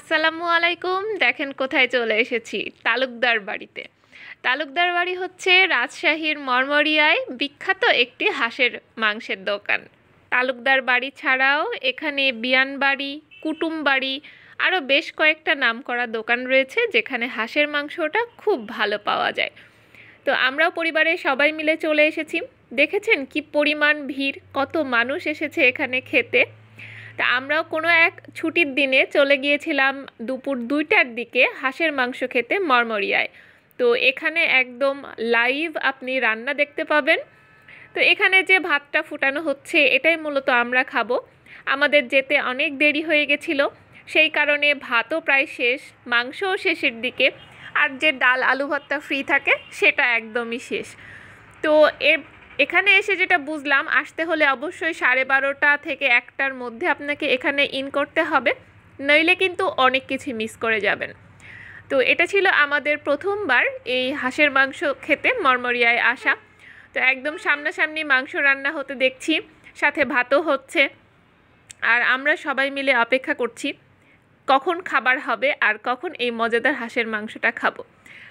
আসসালামু আলাইকুম। দেখেন কোথায় চলে এসেছি, তালুকদার বাড়িতে। তালুকদার বাড়ি হচ্ছে রাজশাহীর মরমরিয়ায় বিখ্যাত একটি হাঁসের মাংসের দোকান। তালুকদার বাড়ি ছাড়াও এখানে বিয়ান বাড়ি, কুটুম বাড়ি, আরও বেশ কয়েকটা নামকরা দোকান রয়েছে যেখানে হাঁসের মাংসটা খুব ভালো পাওয়া যায়। তো আমরাও পরিবারের সবাই মিলে চলে এসেছি। দেখেছেন কি পরিমাণ ভিড়, কত মানুষ এসেছে এখানে খেতে। তা আমরাও কোনো এক ছুটির দিনে চলে গিয়েছিলাম দুপুর 2টার দিকে হাঁসের মাংস খেতে মরমরিয়ায়। তো এখানে একদম লাইভ আপনি রান্না দেখতে পাবেন। তো এখানে যে ভাতটা ফুটানো হচ্ছে এটাই মূলত আমরা খাবো। আমাদের যেতে অনেক দেরি হয়ে গেছিলো, সেই কারণে ভাতও প্রায় শেষ, মাংসও শেষের দিকে, আর যে ডাল আলু ভর্তা ফ্রি থাকে সেটা একদমই শেষ। তো এখানে এসে যেটা বুঝলাম, আসতে হলে অবশ্যই 12:30 থেকে 1টার মধ্যে আপনাকে এখানে ইন করতে হবে, নইলে কিন্তু অনেক কিছু মিস করে যাবেন। তো এটা ছিল আমাদের প্রথমবার এই হাঁসের মাংস খেতে মরমরিয়ায় আসা। তো একদম সামনাসামনি মাংস রান্না হতে দেখছি, সাথে ভাতও হচ্ছে, আর আমরা সবাই মিলে অপেক্ষা করছি কখন খাবার হবে আর কখন এই মজাদার হাঁসের মাংসটা খাবো।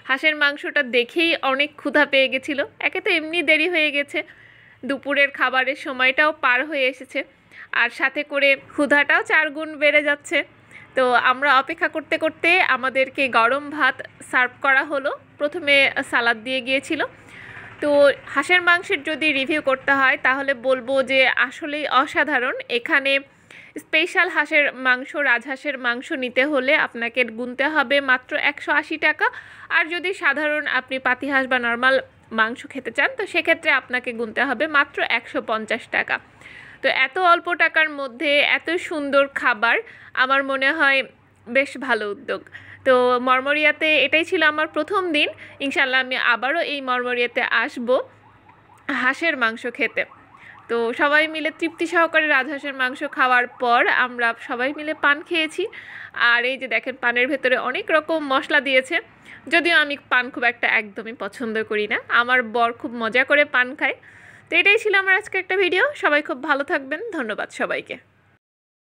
হাঁসের মাংসটা দেখেই অনেক ক্ষুধা পেয়ে গেছিলো। একে তো এমনি দেরি হয়ে গেছে, দুপুরের খাবারের সময়টাও পার হয়ে এসেছে, আর সাথে করে ক্ষুধাটাও 4 গুণ বেড়ে যাচ্ছে। তো আমরা অপেক্ষা করতে করতে আমাদেরকে গরম ভাত সার্ভ করা হলো। প্রথমে সালাদ দিয়ে গিয়েছিল। তো হাঁসের মাংসের যদি রিভিউ করতে হয় তাহলে বলবো যে আসলেই অসাধারণ। এখানে স্পেশাল হাঁসের মাংস, রাজহাঁসের মাংস নিতে হলে আপনাকে গুনতে হবে মাত্র 180 টাকা, আর যদি সাধারণ আপনি পাতিহাঁস বা নর্মাল মাংস খেতে চান তো সেক্ষেত্রে আপনাকে গুনতে হবে মাত্র 150 টাকা। তো এত অল্প টাকার মধ্যে এত সুন্দর খাবার, আমার মনে হয় বেশ ভালো উদ্যোগ। তো মরমরিয়াতে এটাই ছিল আমার প্রথম দিন। ইনশাল্লাহ আমি আবারও এই মরমরিয়াতে আসবো হাঁসের মাংস খেতে। তো সবাই মিলে তৃপ্তি সহকারে রাজহাঁসের মাংস খাওয়ার পর আমরা সবাই মিলে পান খেয়েছি। আর এই যে দেখেন, পানের ভেতরে অনেক রকম মশলা দিয়েছে। যদিও আমি পান খুব একটা একদমই পছন্দ করি না, আমার বর খুব মজা করে পান খায়। তো এটাই ছিল আমার আজকে একটা ভিডিও। সবাই খুব ভালো থাকবেন, ধন্যবাদ সবাইকে।